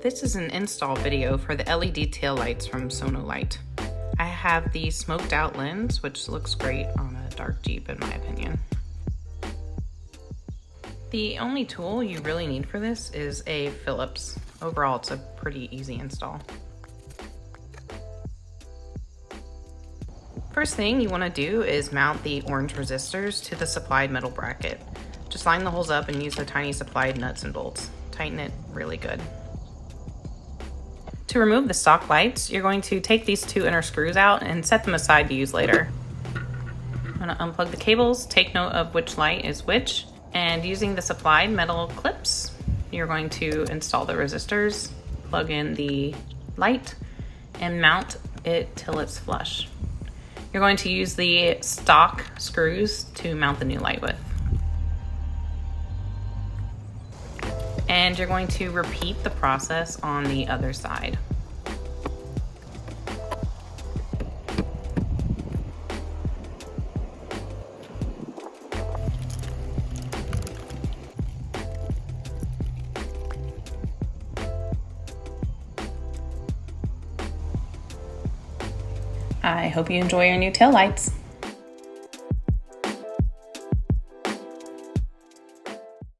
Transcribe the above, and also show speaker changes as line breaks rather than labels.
This is an install video for the LED tail lights from Sonolight. I have the smoked out lens, which looks great on a dark Jeep in my opinion. The only tool you really need for this is a Phillips. Overall, it's a pretty easy install. First thing you want to do is mount the orange resistors to the supplied metal bracket. Just line the holes up and use the tiny supplied nuts and bolts. Tighten it really good. To remove the stock lights, you're going to take these two inner screws out and set them aside to use later. I'm going to unplug the cables, take note of which light is which, and using the supplied metal clips, you're going to install the resistors, plug in the light, and mount it till it's flush. You're going to use the stock screws to mount the new light with. And you're going to repeat the process on the other side. I hope you enjoy your new taillights.